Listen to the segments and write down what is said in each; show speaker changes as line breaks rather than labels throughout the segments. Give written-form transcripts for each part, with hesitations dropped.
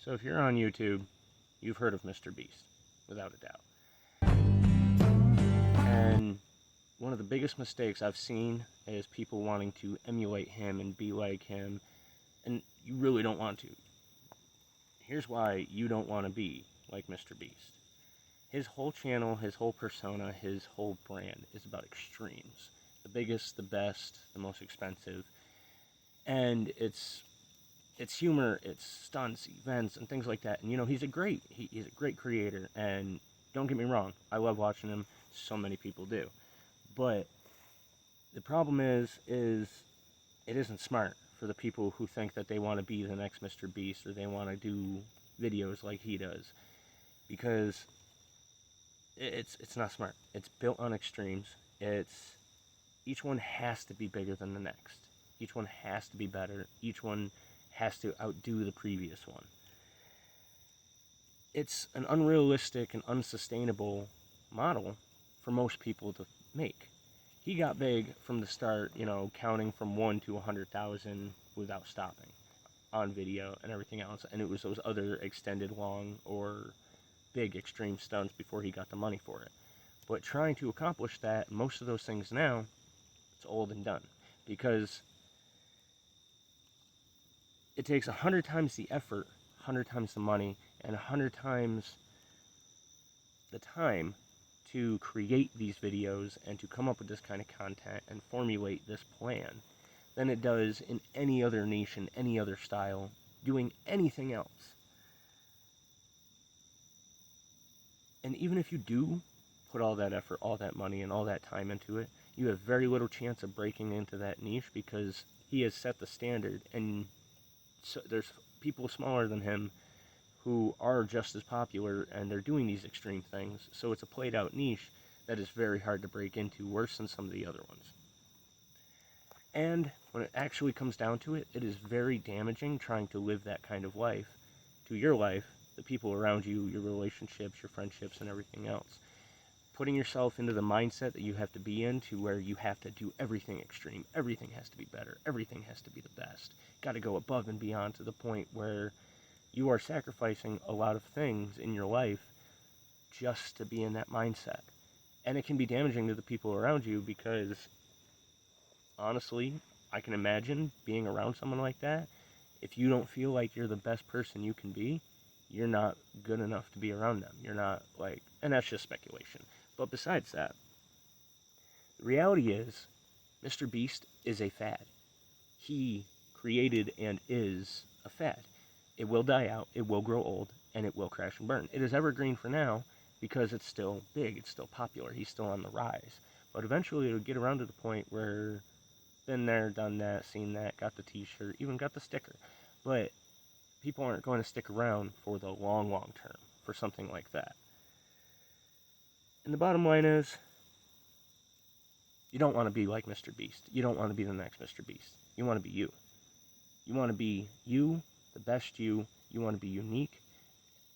So if you're on YouTube, you've heard of MrBeast, without a doubt. And one of the biggest mistakes I've seen is people wanting to emulate him and be like him, and you really don't want to. Here's why you don't want to be like MrBeast. His whole channel, his whole persona, his whole brand is about extremes. The biggest, the best, the most expensive. And it's humor, it's stunts, events, and things like that. And, you know, he's a great creator. And don't get me wrong, I love watching him. So many people do. But the problem is it isn't smart for the people who think that they want to be the next MrBeast or they want to do videos like he does. Because it's not smart. It's built on extremes. Each one has to be bigger than the next. Each one has to be better. Each one has to outdo the previous one. It's an unrealistic and unsustainable model for most people to make. He got big from the start, you know, counting from 1 to 100,000 without stopping on video and everything else. And it was those other extended long or big extreme stunts before he got the money for it. But trying to accomplish that, most of those things now, it's old and done. Because it takes 100 times the effort, 100 times the money, and 100 times the time to create these videos and to come up with this kind of content and formulate this plan than it does in any other nation, any other style, doing anything else. And even if you do put all that effort, all that money, and all that time into it, you have very little chance of breaking into that niche because he has set the standard, and so there's people smaller than him who are just as popular and they're doing these extreme things. So it's a played out niche that is very hard to break into, worse than some of the other ones. And when it actually comes down to it, it is very damaging trying to live that kind of life to your life, the people around you, your relationships, your friendships, and everything else. Putting yourself into the mindset that you have to be in, to where you have to do everything extreme, everything has to be better, everything has to be the best. Got to go above and beyond to the point where you are sacrificing a lot of things in your life just to be in that mindset. And it can be damaging to the people around you because, honestly, I can imagine being around someone like that. If you don't feel like you're the best person you can be, you're not good enough to be around them. You're not like, and that's just speculation. But besides that, the reality is, MrBeast is a fad. He created and is a fad. It will die out, it will grow old, and it will crash and burn. It is evergreen for now because it's still big, it's still popular, he's still on the rise. But eventually it'll get around to the point where, been there, done that, seen that, got the t-shirt, even got the sticker. But people aren't going to stick around for the long, long term for something like that. And the bottom line is, you don't want to be like MrBeast. You don't want to be the next MrBeast. You want to be you. You want to be you, the best you. You want to be unique.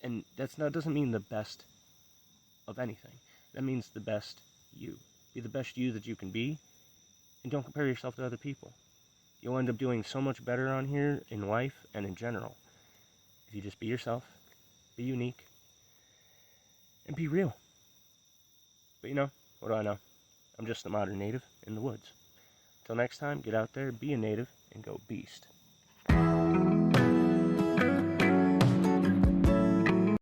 And that doesn't mean the best of anything. That means the best you. Be the best you that you can be, and don't compare yourself to other people. You'll end up doing so much better on here in life and in general if you just be yourself, be unique, and be real. But you know, what do I know? I'm just a modern native in the woods. Till next time, get out there, be a native, and go beast.